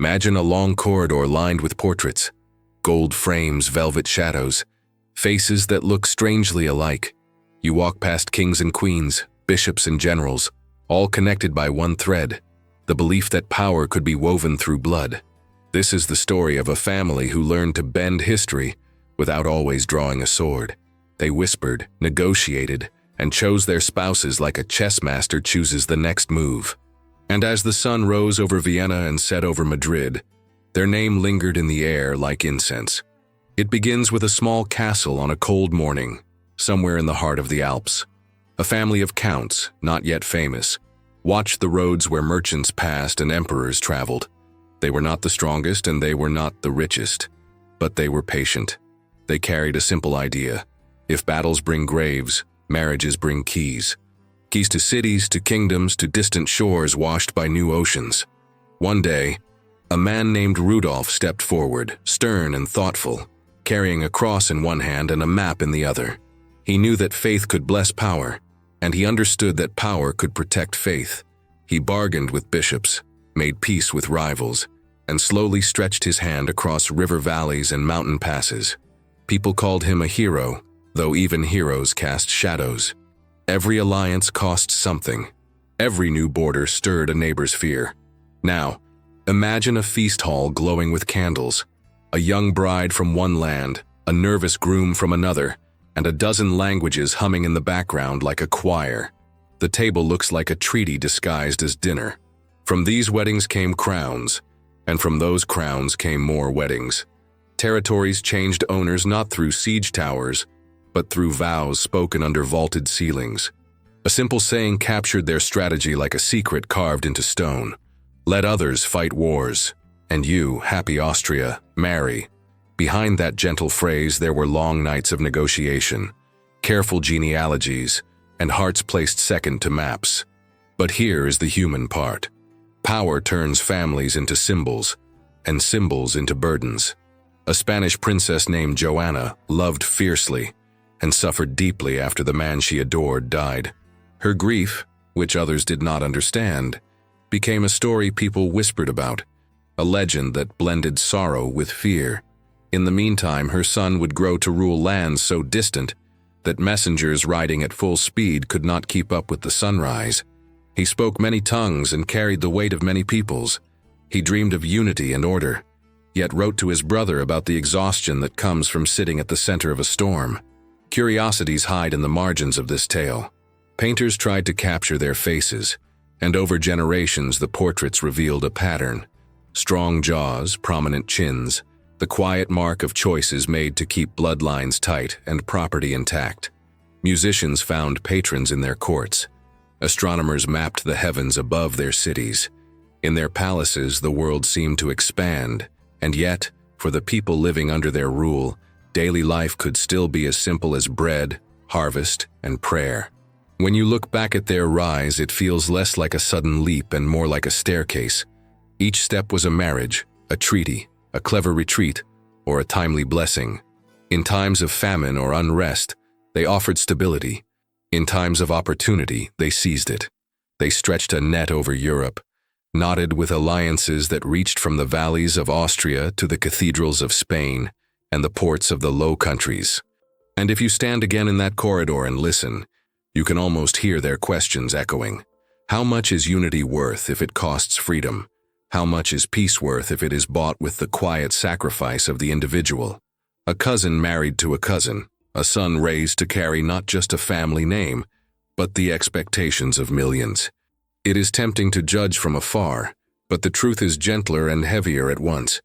Imagine a long corridor lined with portraits, gold frames, velvet shadows, faces that look strangely alike. You walk past kings and queens, bishops and generals, all connected by one thread, the belief that power could be woven through blood. This is the story of a family who learned to bend history without always drawing a sword. They whispered, negotiated, and chose their spouses like a chess master chooses the next move. And as the sun rose over Vienna and set over Madrid, their name lingered in the air like incense. It begins with a small castle on a cold morning, somewhere in the heart of the Alps. A family of counts, not yet famous, watched the roads where merchants passed and emperors traveled. They were not the strongest and they were not the richest, but they were patient. They carried a simple idea. If battles bring graves, marriages bring keys. Keys to cities, to kingdoms, to distant shores washed by new oceans. One day, a man named Rudolf stepped forward, stern and thoughtful, carrying a cross in one hand and a map in the other. He knew that faith could bless power, and he understood that power could protect faith. He bargained with bishops, made peace with rivals, and slowly stretched his hand across river valleys and mountain passes. People called him a hero, though even heroes cast shadows. Every alliance cost something. Every new border stirred a neighbor's fear. Now, imagine a feast hall glowing with candles, a young bride from one land, a nervous groom from another, and a dozen languages humming in the background like a choir. The table looks like a treaty disguised as dinner. From these weddings came crowns, and from those crowns came more weddings. Territories changed owners not through siege towers, but through vows spoken under vaulted ceilings. A simple saying captured their strategy like a secret carved into stone. Let others fight wars, and you, happy Austria, marry. Behind that gentle phrase there were long nights of negotiation, careful genealogies, and hearts placed second to maps. But here is the human part. Power turns families into symbols, and symbols into burdens. A Spanish princess named Joanna loved fiercely, and suffered deeply after the man she adored died. Her grief, which others did not understand, became a story people whispered about, a legend that blended sorrow with fear. In the meantime, her son would grow to rule lands so distant that messengers riding at full speed could not keep up with the sunrise. He spoke many tongues and carried the weight of many peoples. He dreamed of unity and order, yet wrote to his brother about the exhaustion that comes from sitting at the center of a storm. Curiosities hide in the margins of this tale. Painters tried to capture their faces, and over generations the portraits revealed a pattern. Strong jaws, prominent chins, the quiet mark of choices made to keep bloodlines tight and property intact. Musicians found patrons in their courts. Astronomers mapped the heavens above their cities. In their palaces, the world seemed to expand, and yet, for the people living under their rule, daily life could still be as simple as bread, harvest, and prayer. When you look back at their rise, it feels less like a sudden leap and more like a staircase. Each step was a marriage, a treaty, a clever retreat, or a timely blessing. In times of famine or unrest, they offered stability. In times of opportunity, they seized it. They stretched a net over Europe, knotted with alliances that reached from the valleys of Austria to the cathedrals of Spain and the ports of the Low Countries. And if you stand again in that corridor and listen, you can almost hear their questions echoing. How much is unity worth if it costs freedom? How much is peace worth if it is bought with the quiet sacrifice of the individual? A cousin married to a cousin, a son raised to carry not just a family name, but the expectations of millions. It is tempting to judge from afar, but the truth is gentler and heavier at once.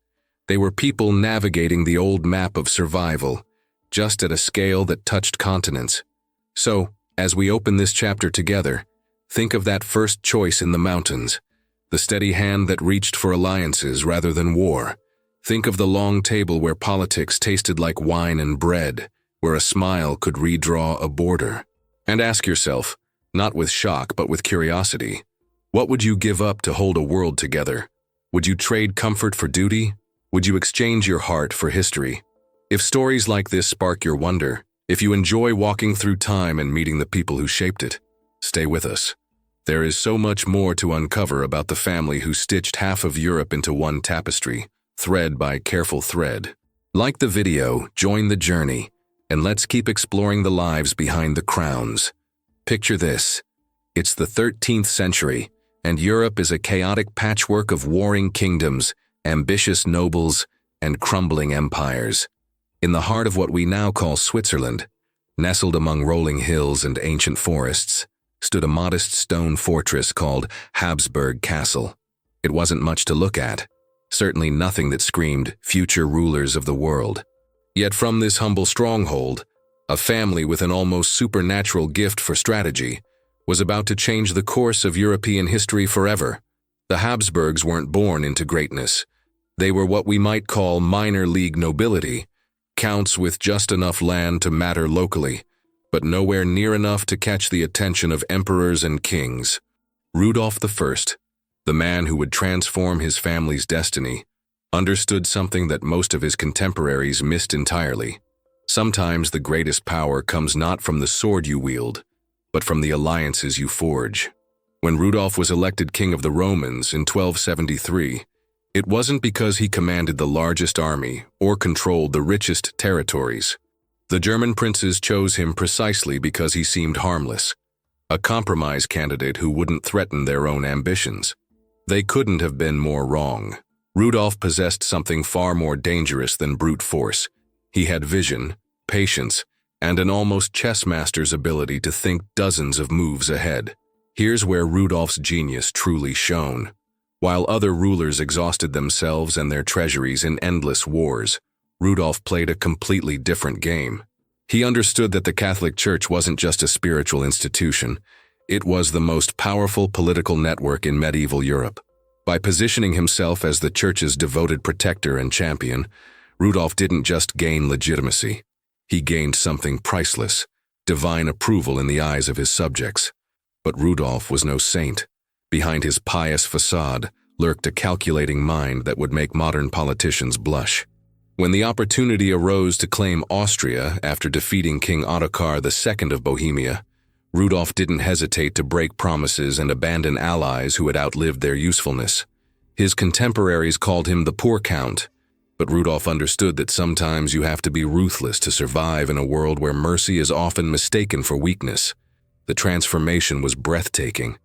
They were people navigating the old map of survival, just at a scale that touched continents. So, as we open this chapter together, think of that first choice in the mountains, the steady hand that reached for alliances rather than war. Think of the long table where politics tasted like wine and bread, where a smile could redraw a border. And ask yourself, not with shock but with curiosity, what would you give up to hold a world together? Would you trade comfort for duty? Would you exchange your heart for history? If stories like this spark your wonder, if you enjoy walking through time and meeting the people who shaped it, stay with us. There is so much more to uncover about the family who stitched half of Europe into one tapestry, thread by careful thread. Like the video, join the journey, and let's keep exploring the lives behind the crowns. Picture this. It's the 13th century, and Europe is a chaotic patchwork of warring kingdoms, ambitious nobles, and crumbling empires. In the heart of what we now call Switzerland, nestled among rolling hills and ancient forests, stood a modest stone fortress called Habsburg Castle. It wasn't much to look at, certainly nothing that screamed future rulers of the world. Yet from this humble stronghold, a family with an almost supernatural gift for strategy was about to change the course of European history forever. The Habsburgs weren't born into greatness. They were what we might call minor league nobility, counts with just enough land to matter locally, but nowhere near enough to catch the attention of emperors and kings. Rudolf I, the man who would transform his family's destiny, understood something that most of his contemporaries missed entirely. Sometimes the greatest power comes not from the sword you wield, but from the alliances you forge. When Rudolf was elected king of the Romans in 1273, it wasn't because he commanded the largest army or controlled the richest territories. The German princes chose him precisely because he seemed harmless, a compromise candidate who wouldn't threaten their own ambitions. They couldn't have been more wrong. Rudolf possessed something far more dangerous than brute force. He had vision, patience, and an almost chess master's ability to think dozens of moves ahead. Here's where Rudolf's genius truly shone. While other rulers exhausted themselves and their treasuries in endless wars, Rudolf played a completely different game. He understood that the Catholic Church wasn't just a spiritual institution, it was the most powerful political network in medieval Europe. By positioning himself as the Church's devoted protector and champion, Rudolf didn't just gain legitimacy. He gained something priceless, divine approval in the eyes of his subjects. But Rudolf was no saint. Behind his pious facade lurked a calculating mind that would make modern politicians blush. When the opportunity arose to claim Austria after defeating King Ottokar II of Bohemia, Rudolf didn't hesitate to break promises and abandon allies who had outlived their usefulness. His contemporaries called him the poor count, but Rudolf understood that sometimes you have to be ruthless to survive in a world where mercy is often mistaken for weakness. The transformation was breathtaking.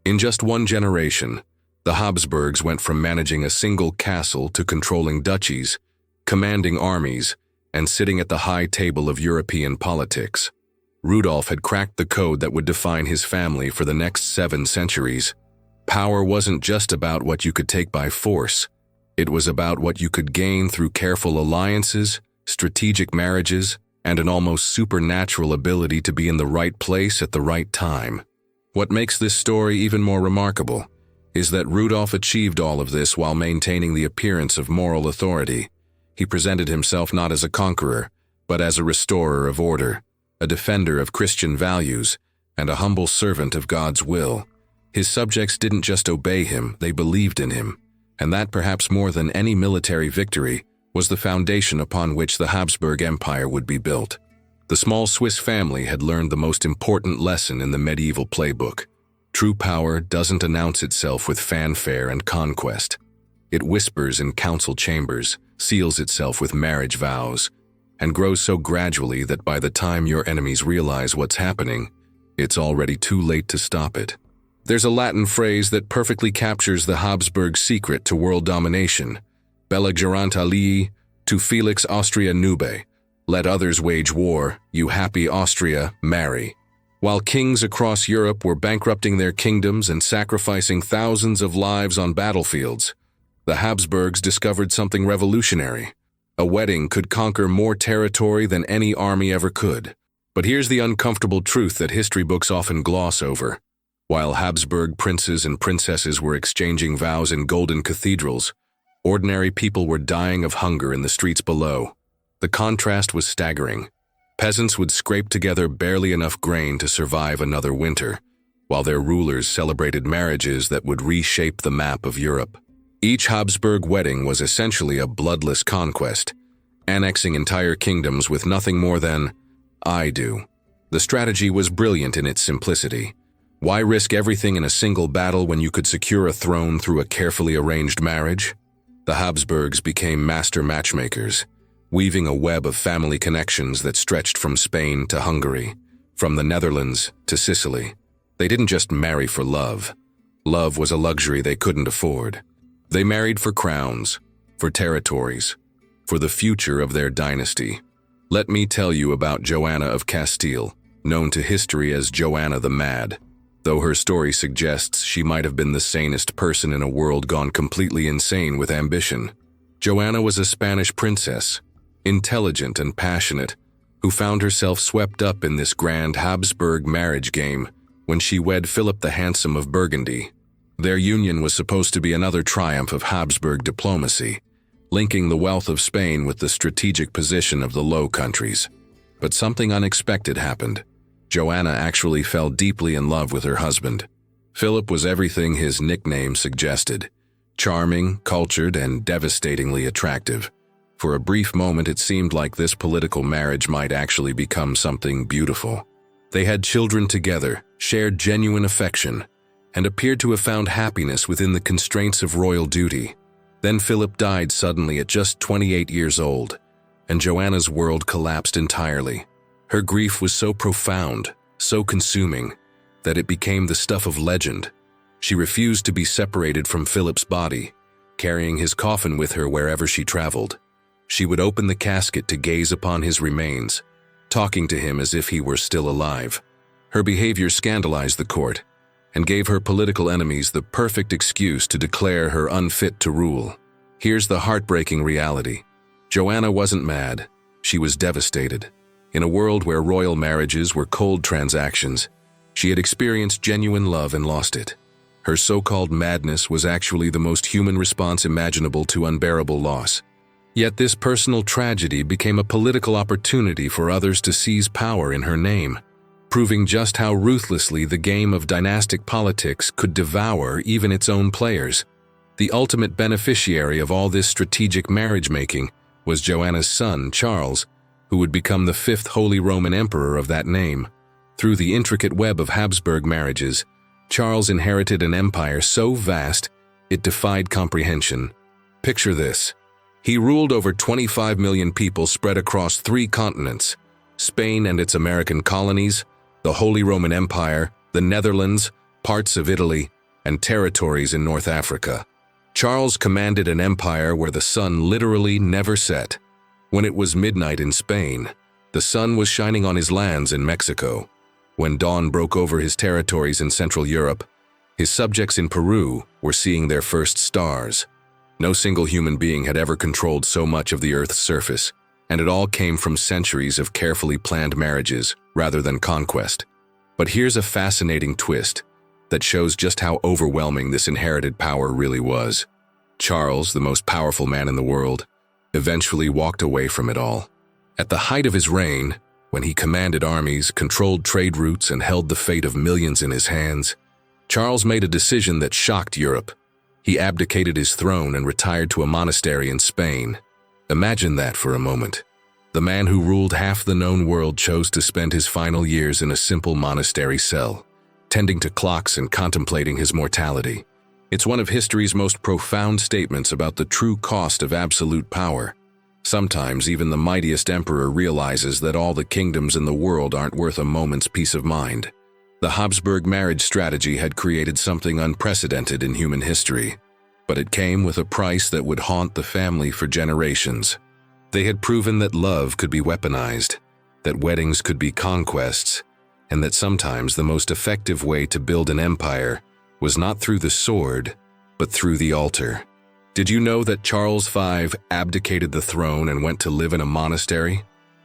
In just one generation, the Habsburgs went from managing a single castle to controlling duchies, commanding armies, and sitting at the high table of European politics. Rudolf had cracked the code that would define his family for the next 7 centuries. Power wasn't just about what you could take by force. It was about what you could gain through careful alliances, strategic marriages, and an almost supernatural ability to be in the right place at the right time. What makes this story even more remarkable is that Rudolf achieved all of this while maintaining the appearance of moral authority. He presented himself not as a conqueror, but as a restorer of order, a defender of Christian values, and a humble servant of God's will. His subjects didn't just obey him, they believed in him, and that perhaps more than any military victory was the foundation upon which the Habsburg Empire would be built. The small Swiss family had learned the most important lesson in the medieval playbook. True power doesn't announce itself with fanfare and conquest. It whispers in council chambers, seals itself with marriage vows, and grows so gradually that by the time your enemies realize what's happening, it's already too late to stop it. There's a Latin phrase that perfectly captures the Habsburg secret to world domination: belligerant alii, tu felix Austria nube. Let others wage war, you happy Austria, marry. While kings across Europe were bankrupting their kingdoms and sacrificing thousands of lives on battlefields, the Habsburgs discovered something revolutionary. A wedding could conquer more territory than any army ever could. But here's the uncomfortable truth that history books often gloss over. While Habsburg princes and princesses were exchanging vows in golden cathedrals, ordinary people were dying of hunger in the streets below. The contrast was staggering. Peasants would scrape together barely enough grain to survive another winter, while their rulers celebrated marriages that would reshape the map of Europe. Each Habsburg wedding was essentially a bloodless conquest, annexing entire kingdoms with nothing more than, "I do." The strategy was brilliant in its simplicity. Why risk everything in a single battle when you could secure a throne through a carefully arranged marriage? The Habsburgs became master matchmakers, weaving a web of family connections that stretched from Spain to Hungary, from the Netherlands to Sicily. They didn't just marry for love. Love was a luxury they couldn't afford. They married for crowns, for territories, for the future of their dynasty. Let me tell you about Joanna of Castile, known to history as Joanna the Mad, though her story suggests she might have been the sanest person in a world gone completely insane with ambition. Joanna was a Spanish princess, intelligent and passionate, who found herself swept up in this grand Habsburg marriage game when she wed Philip the Handsome of Burgundy. Their union was supposed to be another triumph of Habsburg diplomacy, linking the wealth of Spain with the strategic position of the Low Countries. But something unexpected happened. Joanna actually fell deeply in love with her husband. Philip was everything his nickname suggested: charming, cultured, and devastatingly attractive. For a brief moment, it seemed like this political marriage might actually become something beautiful. They had children together, shared genuine affection, and appeared to have found happiness within the constraints of royal duty. Then Philip died suddenly at just 28 years old, and Joanna's world collapsed entirely. Her grief was so profound, so consuming, that it became the stuff of legend. She refused to be separated from Philip's body, carrying his coffin with her wherever she traveled. She would open the casket to gaze upon his remains, talking to him as if he were still alive. Her behavior scandalized the court and gave her political enemies the perfect excuse to declare her unfit to rule. Here's the heartbreaking reality. Joanna wasn't mad, she was devastated. In a world where royal marriages were cold transactions, she had experienced genuine love and lost it. Her so-called madness was actually the most human response imaginable to unbearable loss. Yet this personal tragedy became a political opportunity for others to seize power in her name, proving just how ruthlessly the game of dynastic politics could devour even its own players. The ultimate beneficiary of all this strategic marriage-making was Joanna's son, Charles, who would become the fifth Holy Roman Emperor of that name. Through the intricate web of Habsburg marriages, Charles inherited an empire so vast it defied comprehension. Picture this. He ruled over 25 million people spread across 3 continents: Spain and its American colonies, the Holy Roman Empire, the Netherlands, parts of Italy, and territories in North Africa. Charles commanded an empire where the sun literally never set. When it was midnight in Spain, the sun was shining on his lands in Mexico. When dawn broke over his territories in Central Europe, his subjects in Peru were seeing their first stars. No single human being had ever controlled so much of the Earth's surface, and it all came from centuries of carefully planned marriages rather than conquest. But here's a fascinating twist that shows just how overwhelming this inherited power really was. Charles, the most powerful man in the world, eventually walked away from it all. At the height of his reign, when he commanded armies, controlled trade routes, and held the fate of millions in his hands, Charles made a decision that shocked Europe. He abdicated his throne and retired to a monastery in Spain. Imagine that for a moment. The man who ruled half the known world chose to spend his final years in a simple monastery cell, tending to clocks and contemplating his mortality. It's one of history's most profound statements about the true cost of absolute power. Sometimes even the mightiest emperor realizes that all the kingdoms in the world aren't worth a moment's peace of mind. The Habsburg marriage strategy had created something unprecedented in human history, but it came with a price that would haunt the family for generations. They had proven that love could be weaponized, that weddings could be conquests, and that sometimes the most effective way to build an empire was not through the sword, but through the altar. Did you know that Charles V abdicated the throne and went to live in a monastery?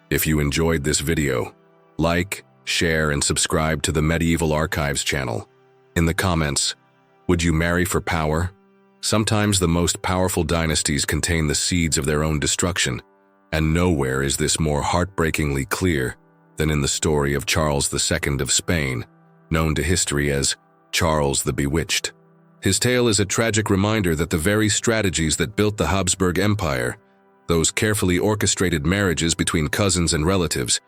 If you enjoyed this video, like, share, and subscribe to the Medieval Archives channel. In the comments, would you marry for power? Sometimes the most powerful dynasties contain the seeds of their own destruction, and nowhere is this more heartbreakingly clear than in the story of Charles II of Spain, known to history as Charles the Bewitched. His tale is a tragic reminder that the very strategies that built the Habsburg Empire, those carefully orchestrated marriages between cousins and relatives,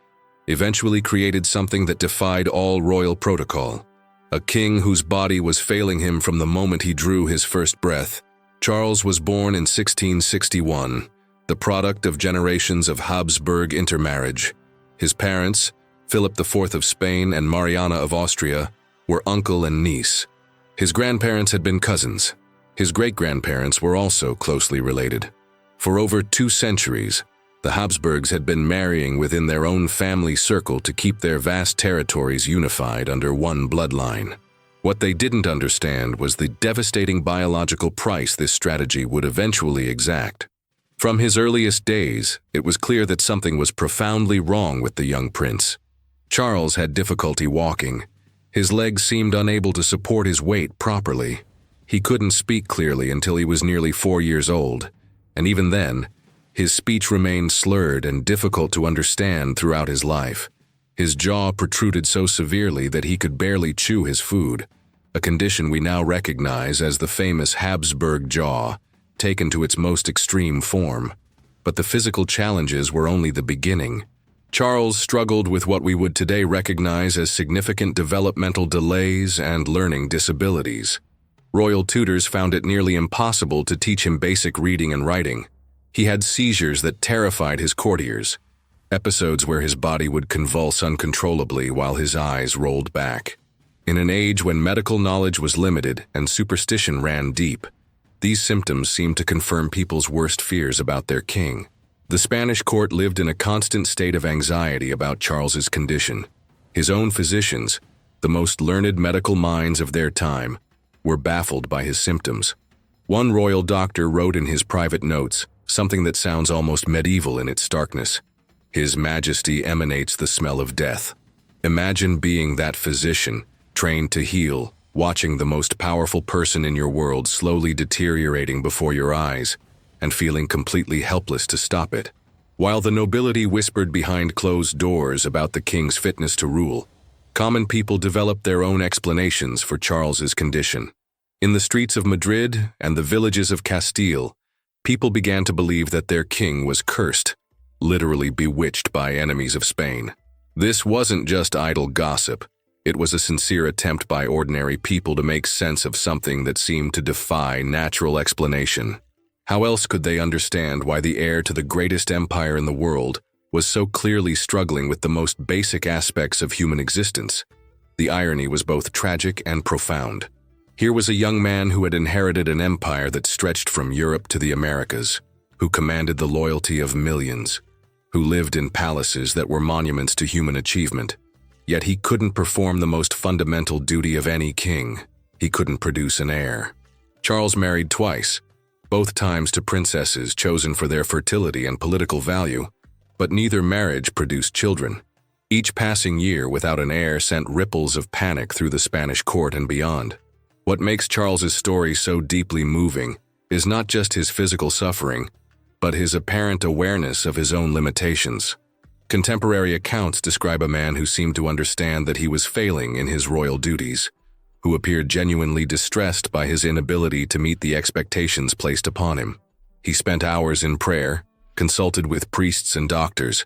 eventually created something that defied all royal protocol: a king whose body was failing him from the moment he drew his first breath. Charles was born in 1661, the product of generations of Habsburg intermarriage. His parents, Philip IV of Spain and Mariana of Austria, were uncle and niece. His grandparents had been cousins. His great-grandparents were also closely related. For over 2 centuries, the Habsburgs had been marrying within their own family circle to keep their vast territories unified under one bloodline. What they didn't understand was the devastating biological price this strategy would eventually exact. From his earliest days, it was clear that something was profoundly wrong with the young prince. Charles had difficulty walking. His legs seemed unable to support his weight properly. He couldn't speak clearly until he was nearly 4 years old, and even then, his speech remained slurred and difficult to understand throughout his life. His jaw protruded so severely that he could barely chew his food, a condition we now recognize as the famous Habsburg jaw, taken to its most extreme form. But the physical challenges were only the beginning. Charles struggled with what we would today recognize as significant developmental delays and learning disabilities. Royal tutors found it nearly impossible to teach him basic reading and writing. He had seizures that terrified his courtiers, episodes where his body would convulse uncontrollably while his eyes rolled back. In an age when medical knowledge was limited and superstition ran deep, these symptoms seemed to confirm people's worst fears about their king. The Spanish court lived in a constant state of anxiety about Charles's condition. His own physicians, the most learned medical minds of their time, were baffled by his symptoms. One royal doctor wrote in his private notes something that sounds almost medieval in its starkness. His Majesty emanates the smell of death. Imagine being that physician, trained to heal, watching the most powerful person in your world slowly deteriorating before your eyes, and feeling completely helpless to stop it. While the nobility whispered behind closed doors about the king's fitness to rule, common people developed their own explanations for Charles's condition. In the streets of Madrid and the villages of Castile, people began to believe that their king was cursed, literally bewitched by enemies of Spain. This wasn't just idle gossip. It was a sincere attempt by ordinary people to make sense of something that seemed to defy natural explanation. How else could they understand why the heir to the greatest empire in the world was so clearly struggling with the most basic aspects of human existence? The irony was both tragic and profound. Here was a young man who had inherited an empire that stretched from Europe to the Americas, who commanded the loyalty of millions, who lived in palaces that were monuments to human achievement. Yet he couldn't perform the most fundamental duty of any king. He couldn't produce an heir. Charles married twice, both times to princesses chosen for their fertility and political value, but neither marriage produced children. Each passing year without an heir sent ripples of panic through the Spanish court and beyond. What makes Charles's story so deeply moving is not just his physical suffering, but his apparent awareness of his own limitations. Contemporary accounts describe a man who seemed to understand that he was failing in his royal duties, who appeared genuinely distressed by his inability to meet the expectations placed upon him. He spent hours in prayer, consulted with priests and doctors,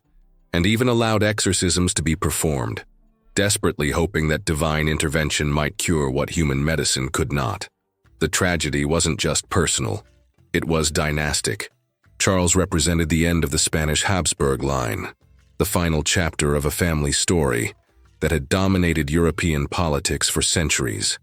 and even allowed exorcisms to be performed, desperately hoping that divine intervention might cure what human medicine could not. The tragedy wasn't just personal, it was dynastic. Charles represented the end of the Spanish Habsburg line, the final chapter of a family story that had dominated European politics for centuries.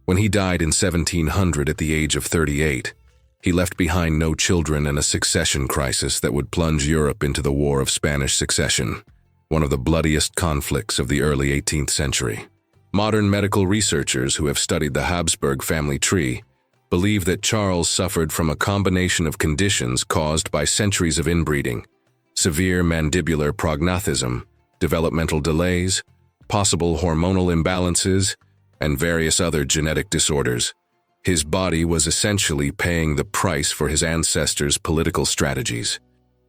When he died in 1700 at the age of 38, he left behind no children and a succession crisis that would plunge Europe into the War of Spanish Succession, one of the bloodiest conflicts of the early 18th century. Modern medical researchers who have studied the Habsburg family tree believe that Charles suffered from a combination of conditions caused by centuries of inbreeding, severe mandibular prognathism, developmental delays, possible hormonal imbalances, and various other genetic disorders. His body was essentially paying the price for his ancestors' political strategies.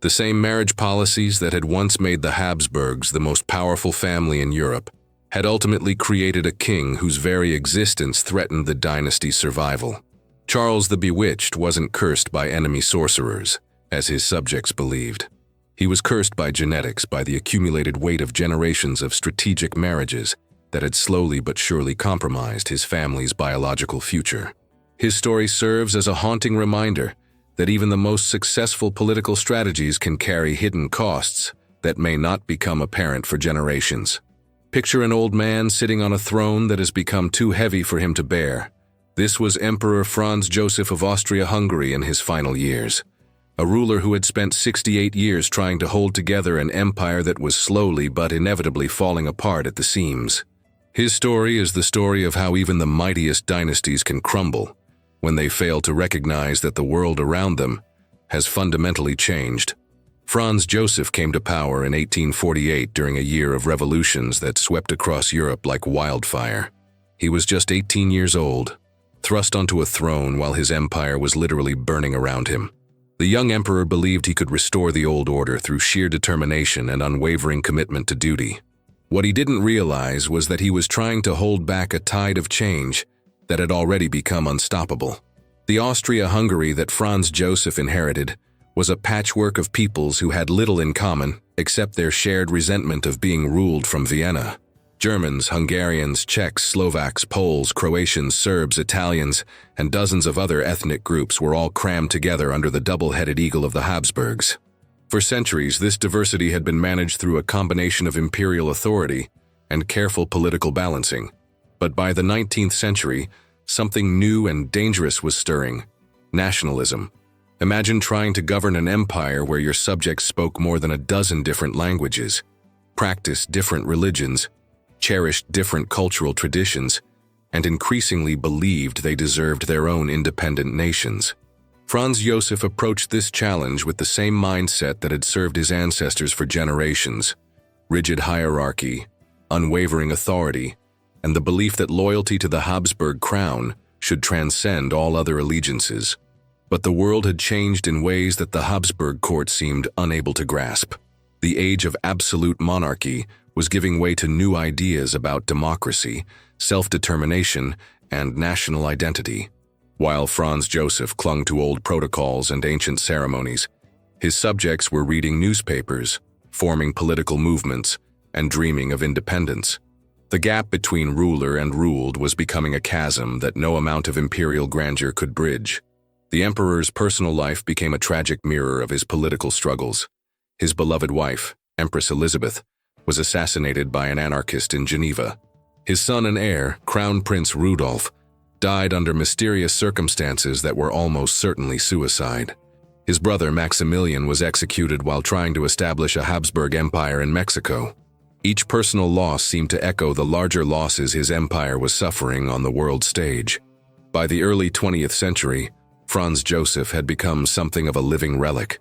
The same marriage policies that had once made the Habsburgs the most powerful family in Europe had ultimately created a king whose very existence threatened the dynasty's survival. Charles the Bewitched wasn't cursed by enemy sorcerers, as his subjects believed. He was cursed by genetics, by the accumulated weight of generations of strategic marriages that had slowly but surely compromised his family's biological future. His story serves as a haunting reminder that even the most successful political strategies can carry hidden costs that may not become apparent for generations. Picture an old man sitting on a throne that has become too heavy for him to bear. This was Emperor Franz Joseph of Austria-Hungary in his final years, a ruler who had spent 68 years trying to hold together an empire that was slowly but inevitably falling apart at the seams. His story is the story of how even the mightiest dynasties can crumble when they fail to recognize that the world around them has fundamentally changed. Franz Joseph came to power in 1848 during a year of revolutions that swept across Europe like wildfire. He was just 18 years old, thrust onto a throne while his empire was literally burning around him. The young emperor believed he could restore the old order through sheer determination and unwavering commitment to duty. What he didn't realize was that he was trying to hold back a tide of change that had already become unstoppable. The Austria-Hungary that Franz Joseph inherited was a patchwork of peoples who had little in common except their shared resentment of being ruled from Vienna. Germans, Hungarians, Czechs, Slovaks, Poles, Croatians, Serbs, Italians, and dozens of other ethnic groups were all crammed together under the double-headed eagle of the Habsburgs. For centuries, this diversity had been managed through a combination of imperial authority and careful political balancing. But by the 19th century, something new and dangerous was stirring: nationalism. Imagine trying to govern an empire where your subjects spoke more than a dozen different languages, practiced different religions, cherished different cultural traditions, and increasingly believed they deserved their own independent nations. Franz Joseph approached this challenge with the same mindset that had served his ancestors for generations: rigid hierarchy, unwavering authority, and the belief that loyalty to the Habsburg crown should transcend all other allegiances. But the world had changed in ways that the Habsburg court seemed unable to grasp. The age of absolute monarchy was giving way to new ideas about democracy, self-determination, and national identity. While Franz Joseph clung to old protocols and ancient ceremonies, his subjects were reading newspapers, forming political movements, and dreaming of independence. The gap between ruler and ruled was becoming a chasm that no amount of imperial grandeur could bridge. The emperor's personal life became a tragic mirror of his political struggles. His beloved wife, Empress Elizabeth, was assassinated by an anarchist in Geneva. His son and heir, Crown Prince Rudolf, died under mysterious circumstances that were almost certainly suicide. His brother Maximilian was executed while trying to establish a Habsburg empire in Mexico. Each personal loss seemed to echo the larger losses his empire was suffering on the world stage. By the early 20th century, Franz Joseph had become something of a living relic,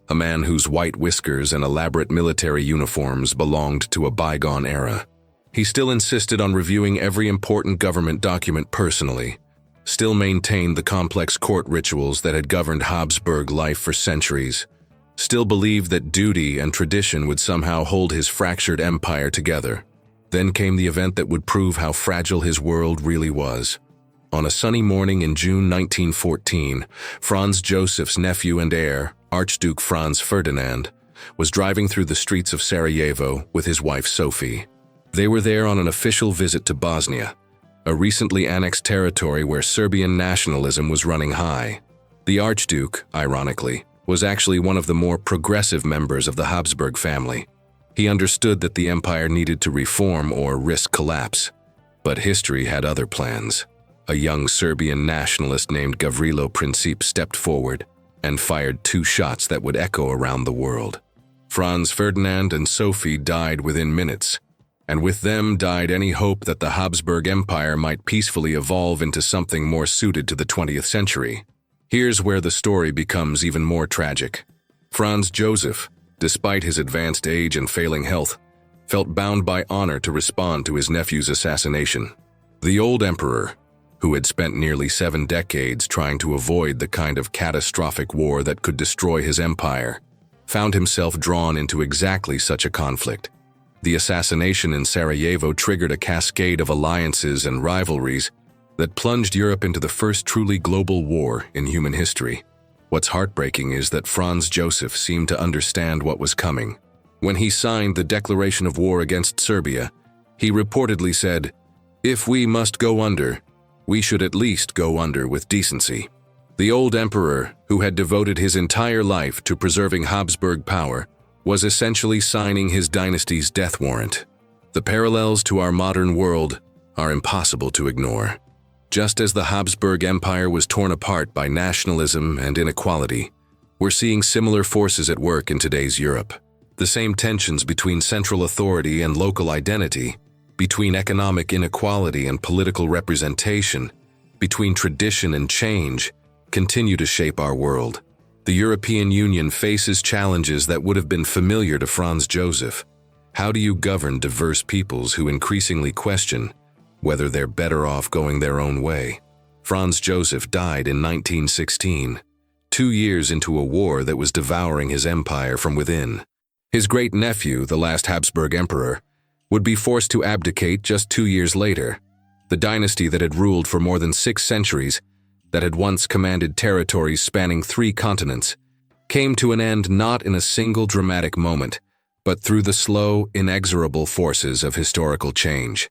a man whose white whiskers and elaborate military uniforms belonged to a bygone era. He still insisted on reviewing every important government document personally, still maintained the complex court rituals that had governed Habsburg life for centuries, still believed that duty and tradition would somehow hold his fractured empire together. Then came the event that would prove how fragile his world really was. On a sunny morning in June 1914, Franz Joseph's nephew and heir, Archduke Franz Ferdinand, was driving through the streets of Sarajevo with his wife Sophie. They were there on an official visit to Bosnia, a recently annexed territory where Serbian nationalism was running high. The Archduke, ironically, was actually one of the more progressive members of the Habsburg family. He understood that the empire needed to reform or risk collapse. But history had other plans. A young Serbian nationalist named Gavrilo Princip stepped forward and fired 2 shots that would echo around the world. Franz Ferdinand and Sophie died within minutes, and with them died any hope that the Habsburg Empire might peacefully evolve into something more suited to the 20th century. Here's where the story becomes even more tragic. Franz Joseph, despite his advanced age and failing health, felt bound by honor to respond to his nephew's assassination. The old emperor, who had spent nearly 7 decades trying to avoid the kind of catastrophic war that could destroy his empire, found himself drawn into exactly such a conflict. The assassination in Sarajevo triggered a cascade of alliances and rivalries that plunged Europe into the first truly global war in human history. What's heartbreaking is that Franz Joseph seemed to understand what was coming. When he signed the declaration of war against Serbia, He reportedly said, "If we must go under, we should at least go under with decency." The old emperor, who had devoted his entire life to preserving Habsburg power, was essentially signing his dynasty's death warrant. The parallels to our modern world are impossible to ignore. Just as the Habsburg Empire was torn apart by nationalism and inequality, we're seeing similar forces at work in today's Europe. The same tensions between central authority and local identity, between economic inequality and political representation, between tradition and change, continue to shape our world. The European Union faces challenges that would have been familiar to Franz Joseph. How do you govern diverse peoples who increasingly question whether they're better off going their own way? Franz Joseph died in 1916, 2 years into a war that was devouring his empire from within. His great-nephew, the last Habsburg emperor, would be forced to abdicate just 2 years later. The dynasty that had ruled for more than 6 centuries, that had once commanded territories spanning 3 continents, came to an end not in a single dramatic moment, but through the slow, inexorable forces of historical change.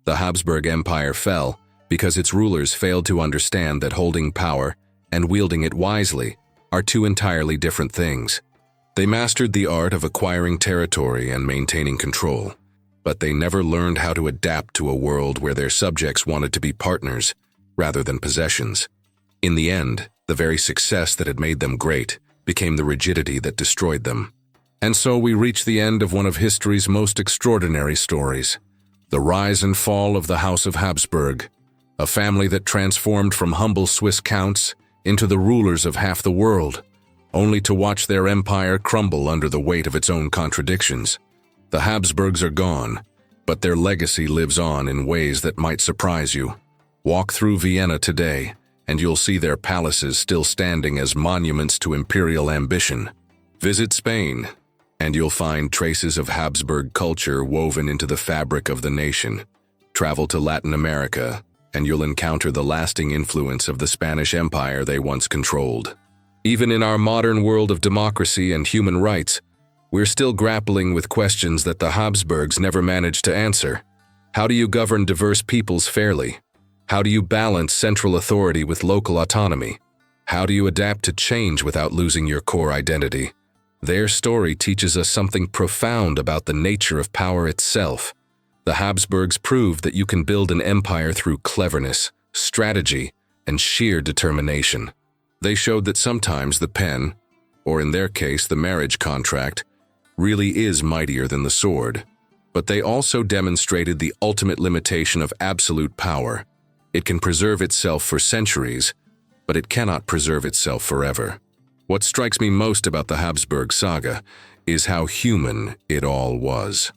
The Habsburg Empire fell because its rulers failed to understand that holding power and wielding it wisely are 2 entirely different things. They mastered the art of acquiring territory and maintaining control, but they never learned how to adapt to a world where their subjects wanted to be partners rather than possessions. In the end, the very success that had made them great became the rigidity that destroyed them. And so we reach the end of one of history's most extraordinary stories, the rise and fall of the House of Habsburg, a family that transformed from humble Swiss counts into the rulers of half the world, only to watch their empire crumble under the weight of its own contradictions. The Habsburgs are gone, but their legacy lives on in ways that might surprise you. Walk through Vienna today, and you'll see their palaces still standing as monuments to imperial ambition. Visit Spain, and you'll find traces of Habsburg culture woven into the fabric of the nation. Travel to Latin America, and you'll encounter the lasting influence of the Spanish Empire they once controlled. Even in our modern world of democracy and human rights, we're still grappling with questions that the Habsburgs never managed to answer. How do you govern diverse peoples fairly? How do you balance central authority with local autonomy? How do you adapt to change without losing your core identity? Their story teaches us something profound about the nature of power itself. The Habsburgs proved that you can build an empire through cleverness, strategy, and sheer determination. They showed that sometimes the pen, or in their case the marriage contract, really is mightier than the sword. But they also demonstrated the ultimate limitation of absolute power. It can preserve itself for centuries, but it cannot preserve itself forever. What strikes me most about the Habsburg saga is how human it all was.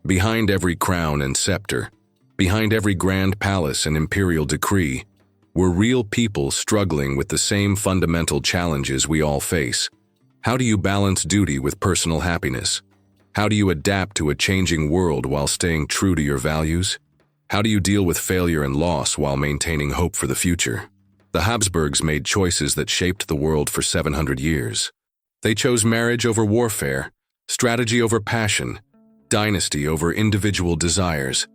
Behind every crown and scepter, behind every grand palace and imperial decree, were real people struggling with the same fundamental challenges we all face. How do you balance duty with personal happiness? How do you adapt to a changing world while staying true to your values? How do you deal with failure and loss while maintaining hope for the future? The Habsburgs made choices that shaped the world for 700 years. They chose marriage over warfare, strategy over passion, dynasty over individual desires.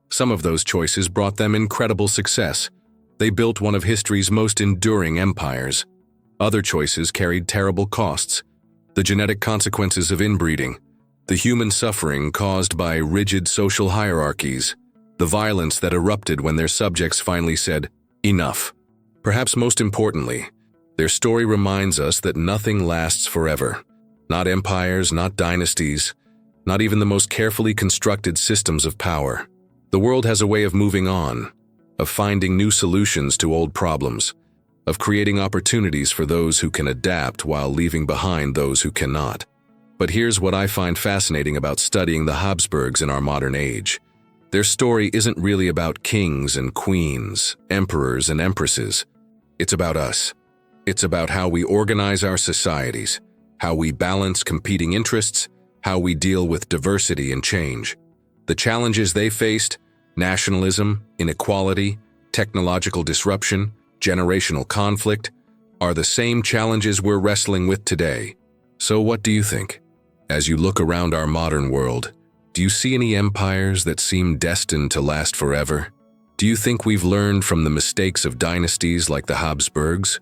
Some of those choices brought them incredible success. They built one of history's most enduring empires. Other choices carried terrible costs: the genetic consequences of inbreeding, the human suffering caused by rigid social hierarchies, the violence that erupted when their subjects finally said, "Enough." Perhaps most importantly, their story reminds us that nothing lasts forever. Not empires, not dynasties, not even the most carefully constructed systems of power. The world has a way of moving on, of finding new solutions to old problems, of creating opportunities for those who can adapt while leaving behind those who cannot. But here's what I find fascinating about studying the Habsburgs in our modern age. Their story isn't really about kings and queens, emperors and empresses. It's about us. It's about how we organize our societies, how we balance competing interests, how we deal with diversity and change. The challenges they faced, nationalism, inequality, technological disruption, generational conflict, are the same challenges we're wrestling with today. So what do you think? As you look around our modern world, Do you see any empires that seem destined to last forever? Do you think we've learned from the mistakes of dynasties like the Habsburgs?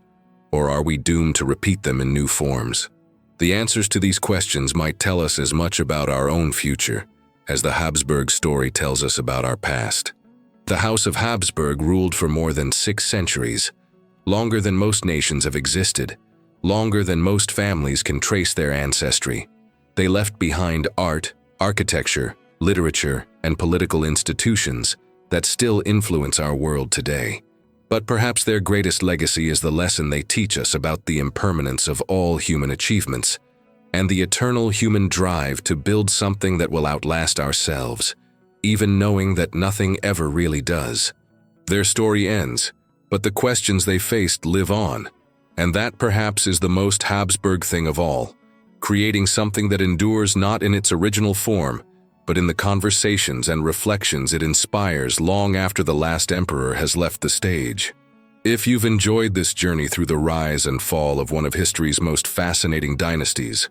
Or are we doomed to repeat them in new forms? The answers to these questions might tell us as much about our own future as the Habsburg story tells us about our past. The House of Habsburg ruled for more than 6 centuries, longer than most nations have existed, longer than most families can trace their ancestry. They left behind art, architecture, literature, and political institutions that still influence our world today. But perhaps their greatest legacy is the lesson they teach us about the impermanence of all human achievements and the eternal human drive to build something that will outlast ourselves, even knowing that nothing ever really does. Their story ends, but the questions they faced live on, and that perhaps is the most Habsburg thing of all, creating something that endures not in its original form, but in the conversations and reflections it inspires long after the last emperor has left the stage. If you've enjoyed this journey through the rise and fall of one of history's most fascinating dynasties,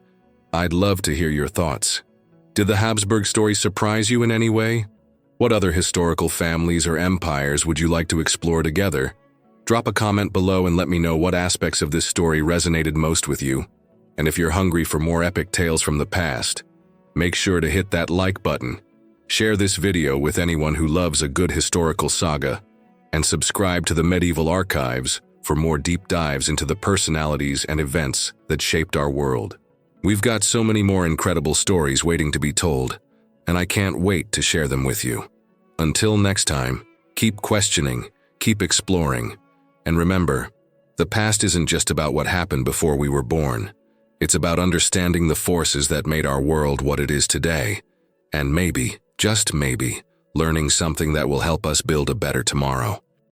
I'd love to hear your thoughts. Did the Habsburg story surprise you in any way? What other historical families or empires would you like to explore together? Drop a comment below and let me know what aspects of this story resonated most with you. And if you're hungry for more epic tales from the past, make sure to hit that like button, share this video with anyone who loves a good historical saga, and subscribe to the Medieval Archives for more deep dives into the personalities and events that shaped our world. We've got so many more incredible stories waiting to be told, and I can't wait to share them with you. Until next time, keep questioning, keep exploring, and remember, the past isn't just about what happened before we were born. It's about understanding the forces that made our world what it is today, and maybe, just maybe, learning something that will help us build a better tomorrow.